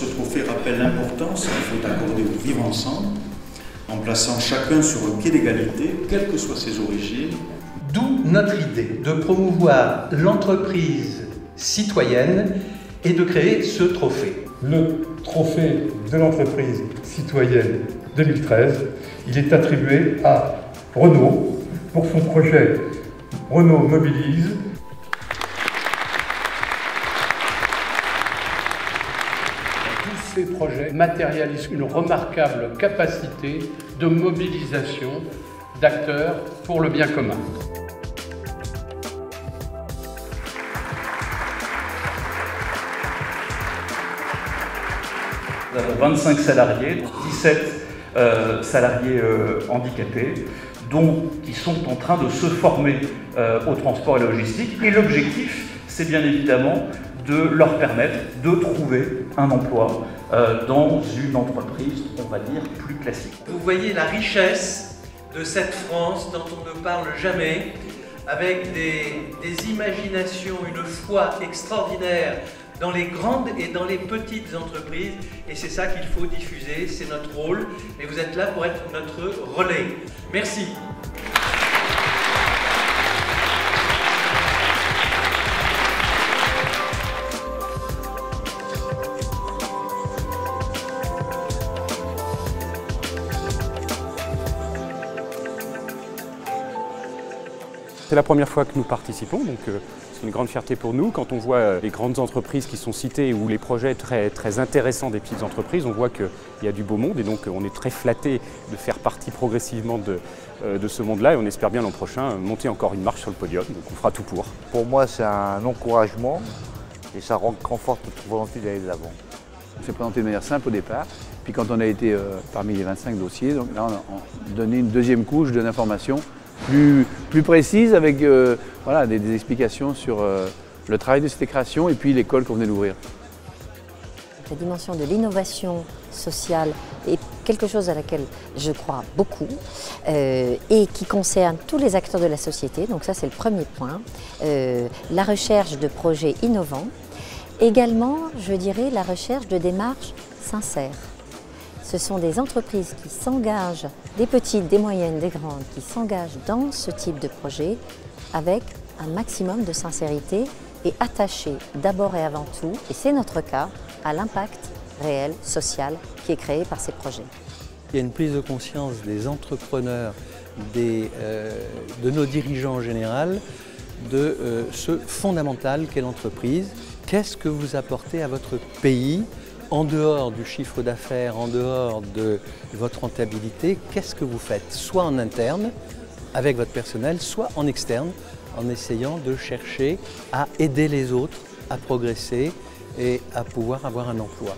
ce trophée rappelle l'importance qu'il faut accorder au vivre ensemble, en plaçant chacun sur un pied d'égalité, quelles que soient ses origines. D'où notre idée de promouvoir l'entreprise citoyenne et de créer ce trophée. Le trophée de l'entreprise citoyenne 2013, il est attribué à Renault pour son projet Renault Mobilise. Tous ces projets matérialisent une remarquable capacité de mobilisation d'acteurs pour le bien commun. Nous avons 25 salariés, 17 salariés handicapés, qui sont en train de se former au transport et à la logistique. Et l'objectif, c'est bien évidemment de leur permettre de trouver un emploi dans une entreprise, on va dire, plus classique. Vous voyez la richesse de cette France dont on ne parle jamais, avec des imaginations, une foi extraordinaire dans les grandes et dans les petites entreprises, et c'est ça qu'il faut diffuser, c'est notre rôle, et vous êtes là pour être notre relais. Merci. C'est la première fois que nous participons, donc c'est une grande fierté pour nous. Quand on voit les grandes entreprises qui sont citées ou les projets très intéressants des petites entreprises, on voit qu'il y a du beau monde et donc on est très flattés de faire partie progressivement de ce monde-là et on espère bien l'an prochain monter encore une marche sur le podium, donc on fera tout pour. Pour moi, c'est un encouragement et ça conforte notre volonté d'aller de l'avant. On s'est présenté de manière simple au départ, puis quand on a été parmi les 25 dossiers, donc là on a donné une deuxième couche d'informations plus précise avec voilà, des explications sur le travail de cette création et puis l'école qu'on venait d'ouvrir. La dimension de l'innovation sociale est quelque chose à laquelle je crois beaucoup et qui concerne tous les acteurs de la société. Donc ça, c'est le premier point. La recherche de projets innovants. Également, je dirais, la recherche de démarches sincères. Ce sont des entreprises qui s'engagent, des petites, des moyennes, des grandes, qui s'engagent dans ce type de projet avec un maximum de sincérité et attachées d'abord et avant tout, et c'est notre cas, à l'impact réel, social, qui est créé par ces projets. Il y a une prise de conscience des entrepreneurs, de nos dirigeants en général, de ce fondamental qu'est l'entreprise. Qu'est-ce que vous apportez à votre pays ? En dehors du chiffre d'affaires, en dehors de votre rentabilité, qu'est-ce que vous faites? Soit en interne, avec votre personnel, soit en externe, en essayant de chercher à aider les autres à progresser et à pouvoir avoir un emploi.